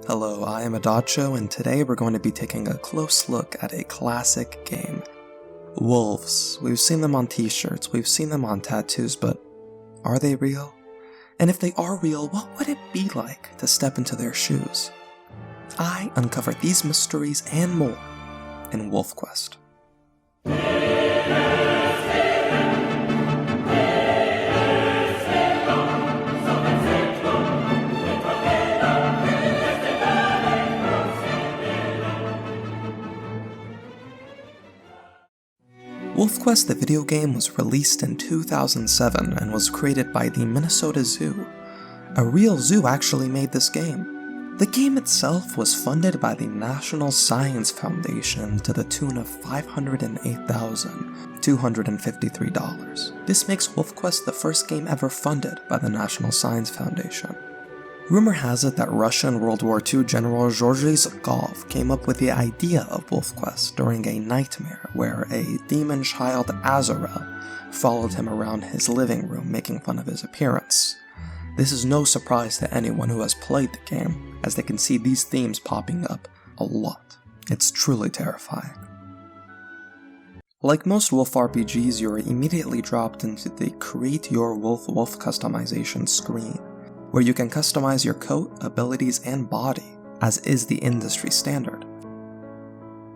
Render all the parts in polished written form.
Hello, I am Adacho, and today we're going to be taking a close look at a classic game. Wolves. We've seen them on t-shirts, we've seen them on tattoos, but are they real? And if they are real, what would it be like to step into their shoes? I uncover these mysteries and more in WolfQuest. WolfQuest the video game was released in 2007 and was created by the Minnesota Zoo. A real zoo actually made this game. The game itself was funded by the National Science Foundation to the tune of $508,253. This makes WolfQuest the first game ever funded by the National Science Foundation. Rumor has it that Russian World War II General Georgy Zhukov came up with the idea of WolfQuest during a nightmare where a demon child Azrael followed him around his living room making fun of his appearance. This is no surprise to anyone who has played the game, as they can see these themes popping up a lot. It's truly terrifying. Like most Wolf RPGs, you're immediately dropped into the Create Your Wolf customization screen, where you can customize your coat, abilities, and body, as is the industry standard.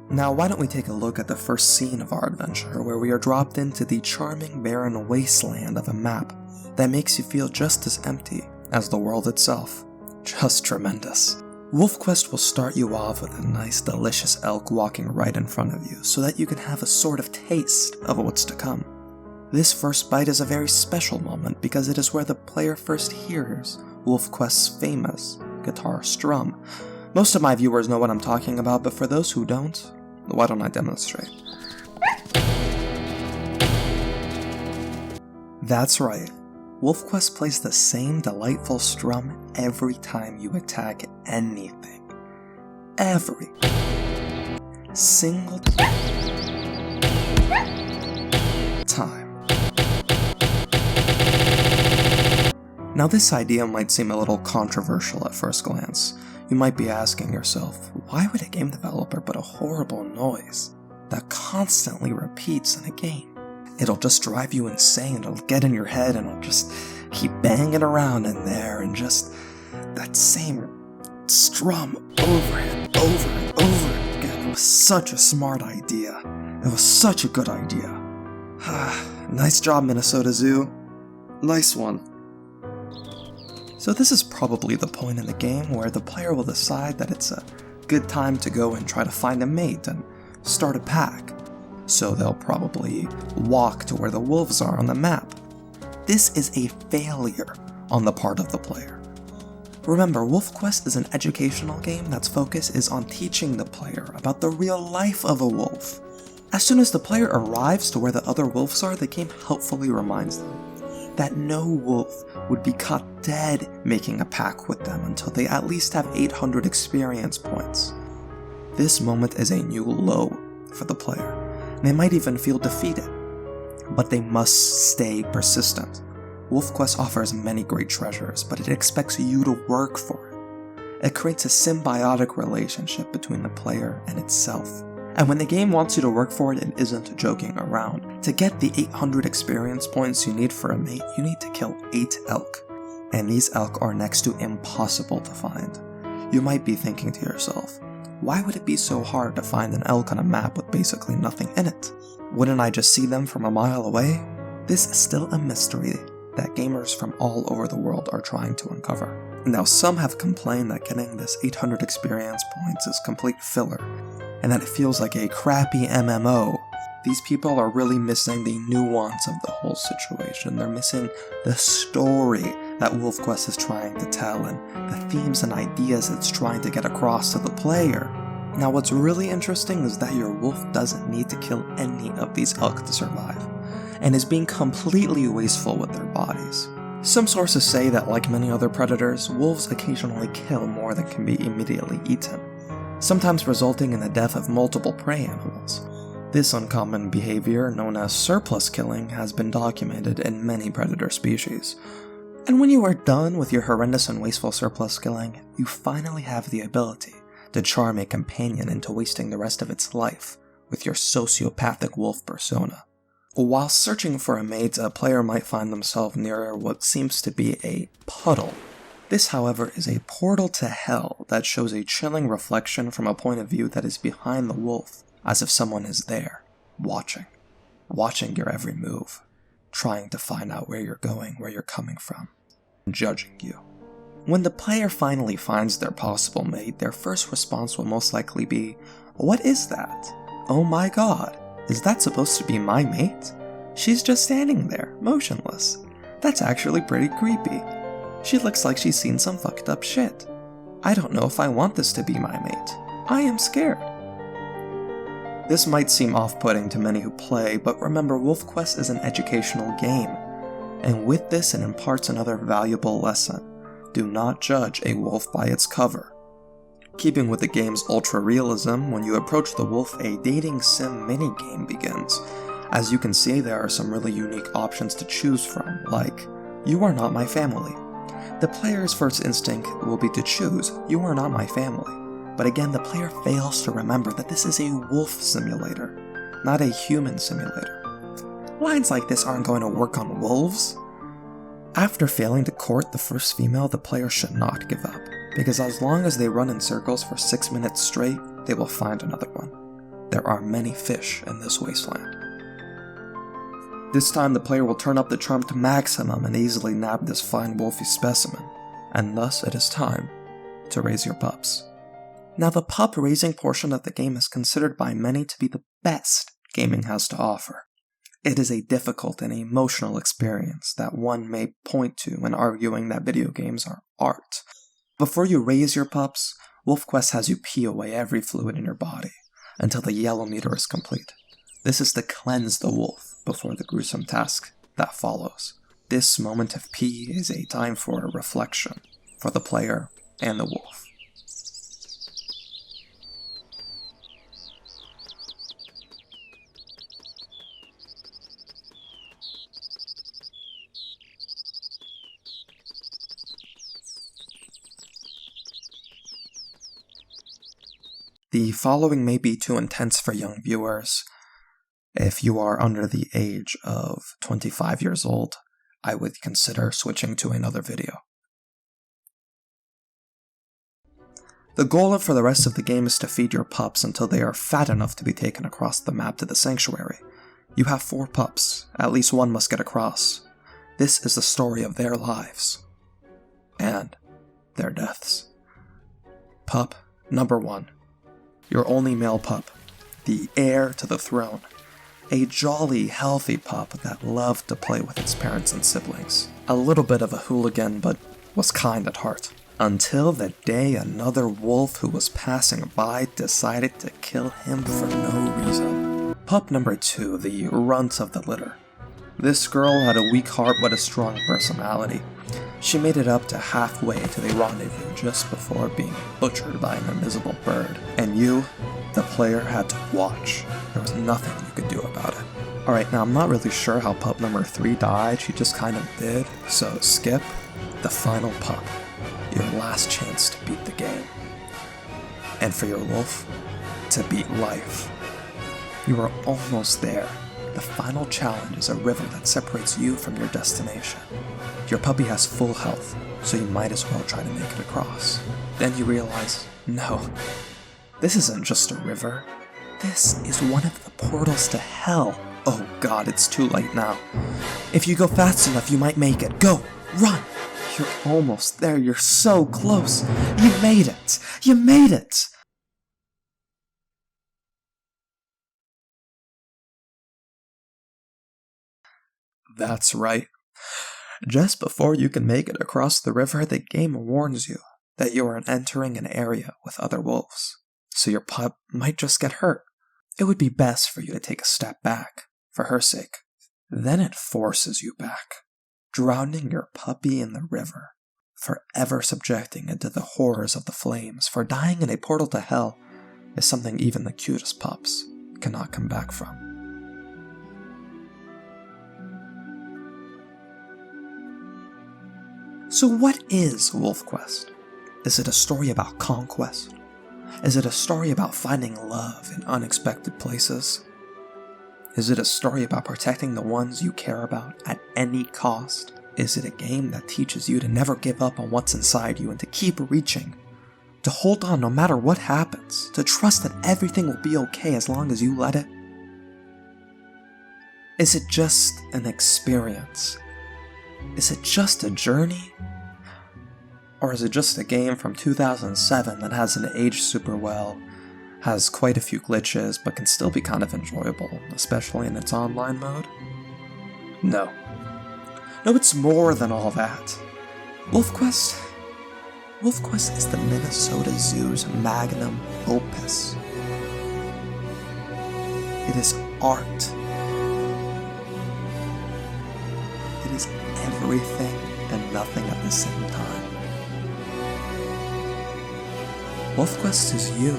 Now why don't we take a look at the first scene of our adventure, where we are dropped into the charming barren wasteland of a map that makes you feel just as empty as the world itself. Just tremendous. WolfQuest will start you off with a nice delicious elk walking right in front of you, so that you can have a sort of taste of what's to come. This first bite is a very special moment because it is where the player first hears WolfQuest's famous guitar strum. Most of my viewers know what I'm talking about, but for those who don't, why don't I demonstrate? That's right, WolfQuest plays the same delightful strum every time you attack anything. Every single time. Now this idea might seem a little controversial at first glance. You might be asking yourself, why would a game developer put a horrible noise that constantly repeats in a game? It'll just drive you insane, it'll get in your head and it'll just keep banging around in there and just that same strum over and over and over again. It was such a smart idea. It was such a good idea. Nice job, Minnesota Zoo. Nice one. So this is probably the point in the game where the player will decide that it's a good time to go and try to find a mate and start a pack. So they'll probably walk to where the wolves are on the map. This is a failure on the part of the player. Remember, WolfQuest is an educational game that's focus is on teaching the player about the real life of a wolf. As soon as the player arrives to where the other wolves are, the game helpfully reminds them that no wolf would be caught dead making a pack with them until they at least have 800 experience points. This moment is a new low for the player. They might even feel defeated, but they must stay persistent. WolfQuest offers many great treasures, but it expects you to work for it. It creates a symbiotic relationship between the player and itself. And when the game wants you to work for it, it isn't joking around. To get the 800 experience points you need for a mate, you need to kill 8 elk. And these elk are next to impossible to find. You might be thinking to yourself, why would it be so hard to find an elk on a map with basically nothing in it? Wouldn't I just see them from a mile away? This is still a mystery that gamers from all over the world are trying to uncover. Now some have complained that getting this 800 experience points is complete filler, and that it feels like a crappy MMO. These people are really missing the nuance of the whole situation. They're missing the story that WolfQuest is trying to tell and the themes and ideas it's trying to get across to the player. Now what's really interesting is that your wolf doesn't need to kill any of these elk to survive, and is being completely wasteful with their bodies. Some sources say that like many other predators, wolves occasionally kill more than can be immediately eaten, sometimes resulting in the death of multiple prey animals. This uncommon behavior, known as surplus killing, has been documented in many predator species. And when you are done with your horrendous and wasteful surplus killing, you finally have the ability to charm a companion into wasting the rest of its life with your sociopathic wolf persona. While searching for a mate, a player might find themselves near what seems to be a puddle. This, however, is a portal to hell that shows a chilling reflection from a point of view that is behind the wolf, as if someone is there, watching your every move, trying to find out where you're going, where you're coming from, judging you. When the player finally finds their possible mate, their first response will most likely be, "What is that? Oh my god, is that supposed to be my mate? She's just standing there, motionless. That's actually pretty creepy. She looks like she's seen some fucked up shit. I don't know if I want this to be my mate. I am scared." This might seem off-putting to many who play, but remember, WolfQuest is an educational game, and with this it imparts another valuable lesson. Do not judge a wolf by its cover. Keeping with the game's ultra-realism, when you approach the wolf, a dating sim minigame begins. As you can see, there are some really unique options to choose from, like, "You are not my family." The player's first instinct will be to choose, "You are not my family." But again, the player fails to remember that this is a wolf simulator, not a human simulator. Lines like this aren't going to work on wolves. After failing to court the first female, the player should not give up, because as long as they run in circles for 6 minutes straight, they will find another one. There are many fish in this wasteland. This time the player will turn up the charm to maximum and easily nab this fine wolfy specimen, and thus it is time to raise your pups. Now, the pup raising portion of the game is considered by many to be the best gaming has to offer. It is a difficult and emotional experience that one may point to when arguing that video games are art. Before you raise your pups, WolfQuest has you pee away every fluid in your body until the yellow meter is complete. This is to cleanse the wolf before the gruesome task that follows. This moment of pee is a time for reflection for the player and the wolf. The following may be too intense for young viewers. If you are under the age of 25 years old, I would consider switching to another video. The goal for the rest of the game is to feed your pups until they are fat enough to be taken across the map to the sanctuary. You have 4 pups, at least one must get across. This is the story of their lives. And their deaths. Pup number 1. Your only male pup, the heir to the throne. A jolly, healthy pup that loved to play with its parents and siblings. A little bit of a hooligan, but was kind at heart. Until the day another wolf who was passing by decided to kill him for no reason. Pup number 2, the runt of the litter. This girl had a weak heart but a strong personality. She made it up to halfway to the rendezvous just before being butchered by an invisible bird. And you, the player, had to watch. There was nothing you could do about it. Alright, now I'm not really sure how pup number 3 died, she just kind of did, so skip. The final pup. Your last chance to beat the game. And for your wolf, to beat life. You are almost there. The final challenge is a river that separates you from your destination. Your puppy has full health, so you might as well try to make it across. Then you realize, no, this isn't just a river. This is one of the portals to hell. Oh god, it's too late now. If you go fast enough, you might make it. Go! Run! You're almost there. You're so close. You made it! You made it! That's right. Just before you can make it across the river, the game warns you that you are entering an area with other wolves, so your pup might just get hurt. It would be best for you to take a step back, for her sake. Then it forces you back, drowning your puppy in the river, forever subjecting it to the horrors of the flames, for dying in a portal to hell is something even the cutest pups cannot come back from. So what is WolfQuest? Is it a story about conquest? Is it a story about finding love in unexpected places? Is it a story about protecting the ones you care about at any cost? Is it a game that teaches you to never give up on what's inside you and to keep reaching? To hold on no matter what happens? To trust that everything will be okay as long as you let it? Is it just an experience? Is it just a journey? Or is it just a game from 2007 that hasn't aged super well, has quite a few glitches, but can still be kind of enjoyable, especially in its online mode? No. No, it's more than all that. WolfQuest is the Minnesota Zoo's magnum opus. It is art. It is everything and nothing at the same time. WolfQuest is you.